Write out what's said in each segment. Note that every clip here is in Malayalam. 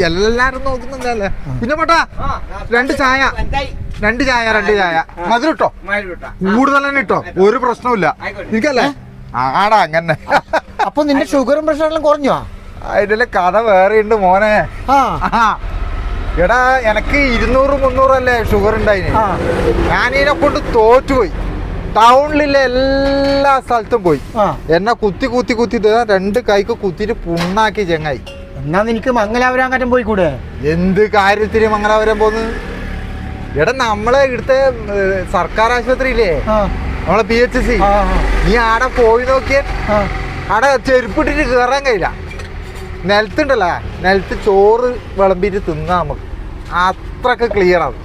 എല്ലാരും നോക്കുന്നുണ്ടല്ലേ. പിന്നെ പോട്ടാ രണ്ട് ചായ മധുരട്ടോ, കൂടുതൽ തന്നെ ഇട്ടോ, ഒരു പ്രശ്നമില്ല എനിക്കല്ലേ. ആടാ അങ്ങനെ. അപ്പൊ നിന്റെ ഷുഗറും പ്രഷറെല്ലാം കുറഞ്ഞോ? അതിന്റെ കഥ വേറെ ഉണ്ട് മോനെ. എടാ എനക്ക് 200-300 അല്ലേ ഷുഗർ ഉണ്ടായിന്. ഞാനിതിനെ കൊണ്ട് തോറ്റുപോയി. ടൗണിലെ എല്ലാ സ്ഥലത്തും പോയി. എന്നെ കുത്തി രണ്ട് കൈക്ക് കുത്തിട്ട് പുണ്ണാക്കി ചെങ്ങായി. എന്നാ നിനക്ക് മംഗലാപുരം അങ്ങറ്റം പോയിക്കൂടെ? എന്ത് കാര്യത്തിന് മംഗലാപുരം പോന്ന്? എടാ നമ്മളെ ഇവിടുത്തെ സർക്കാർ ആശുപത്രി ഇല്ലേ, നമ്മളെ PHC, നീ ആടെ പോയി നോക്കിയേ. ആടെ ചെരുപ്പിട്ടിട്ട് കയറാൻ കഴിയില്ല. നിലത്തുണ്ടല്ലോ, നിലത്ത് ചോറ് വിളമ്പിട്ട് തിന്നാ നമുക്ക്, അത്രക്ക് ക്ലിയർ ആണ്.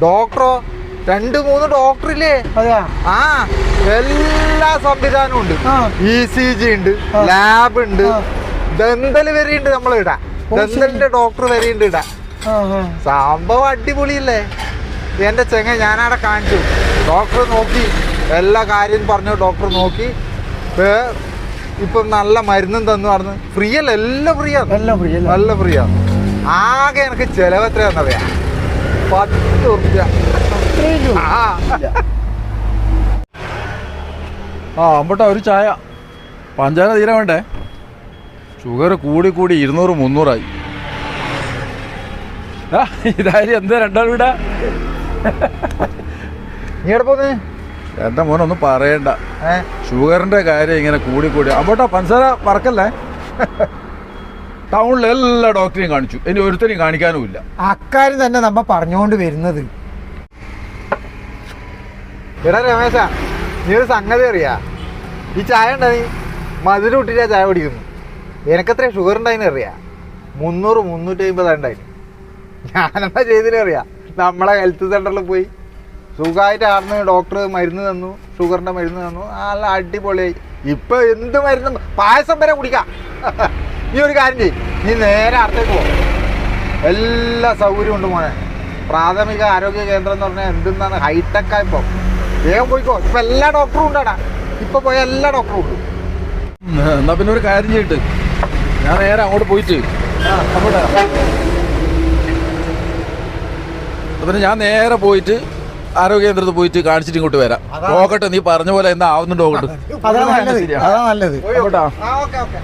ഡോക്ടറോ 2-3 ഡോക്ടറില്ലേ, എല്ലാ സംവിധാനവും ഉണ്ട്. ECG ഉണ്ട്, ലാബ് ഉണ്ട്, ദന്തൽ വരെ ഉണ്ട്. നമ്മളിടാ ദന്തലിന്റെ ഡോക്ടർ വരെ ഉണ്ട് ഇടാ. സംഭവം അടിപൊളിയല്ലേ എന്റെ ചെങ്ങ. ഞാനവിടെ കാണിച്ചു, ഡോക്ടർ നോക്കി എല്ലാ കാര്യം പറഞ്ഞു. ഡോക്ടർ നോക്കി ഇപ്പം നല്ല മരുന്നും തന്നു പറഞ്ഞു. ഫ്രീ അല്ല, എല്ലാം ഫ്രീ ആണ്, നല്ല ഫ്രീ ആണ്. ആകെ എനിക്ക് ചെലവ് എത്രയാണെന്നറിയാം, 10 ഉറുപ്പ്യ. അമ്പട്ട ഒരു ചായ. പഞ്ചാര തീരെ വേണ്ടേ? ഷുഗർ കൂടി 200-300 ഇതായാലും എന്താ രണ്ടാൾ വിടാ. നീ എവിടെ പോന്ന്? എന്റെ മോനൊന്നും പറയണ്ട, ഷുഗറിന്റെ കാര്യം ഇങ്ങനെ കൂടി. അമ്പോട്ടാ പഞ്ചസാര പറക്കല്ലേ. ടൗണിലെ എല്ലാ ഡോക്ടറെയും കാണിച്ചു, ഇനി ഒരുത്തരെയും കാണിക്കാനും ഇല്ല. അക്കാര്യം തന്നെ നമ്മ പറഞ്ഞുകൊണ്ട് വരുന്നത്. എടാ രമേശ, നീ ഒരു സംഗതി അറിയാ? ഈ ചായ ഉണ്ടാ, നീ മധുരം ഇട്ടിട്ടാ ചായ കുടിക്കുന്നു. എനിക്കത്ര ഷുഗർ ഉണ്ടായിന്ന് അറിയാ? 300-350 ഉണ്ടായി. ഞാനെന്താ ചെയ്തിനറിയാ? നമ്മളെ ഹെൽത്ത് സെന്ററിൽ പോയി സുഖമായിട്ട് ആർന്ന് ഡോക്ടർ മരുന്ന് തന്നു, ഷുഗറിന്റെ മരുന്ന് തന്നു, നല്ല അടിപൊളിയായി. ഇപ്പൊ എന്ത് മരുന്നും, പായസം വരെ കുടിക്കാം. നീ ഒരു കാര്യം ചെയ്യും, നീ നേരെ അടുത്തേക്ക് പോകും, എല്ലാ സൗകര്യവും ഉണ്ട് മോനെ. പ്രാഥമിക ആരോഗ്യ കേന്ദ്രം എന്ന് പറഞ്ഞാൽ എന്തെന്നാണ്, ഹൈടെക് ആയിപ്പോ. വേഗം പോയിക്കോ, ഇപ്പൊ എല്ലാ ഡോക്ടറും ഉണ്ടാടാ. ഇപ്പൊ പോയ എല്ലാ ഡോക്ടറും ഉണ്ട്. എന്നാ പിന്നെ ഒരു കാര്യം ചെയ്തിട്ട് ഞാൻ നേരെ അങ്ങോട്ട് പോയിട്ട് പിന്നെ ഞാൻ നേരെ പോയിട്ട് ആരോഗ്യ കേന്ദ്രത്തിൽ പോയിട്ട് കാണിച്ചിട്ട് ഇങ്ങോട്ട് വരാം. നോക്കട്ടെ, നീ പറഞ്ഞ പോലെ എന്താ ആവുന്നുണ്ടോ നോക്കട്ടെ. അതാ നല്ലത്. ഓക്കെ.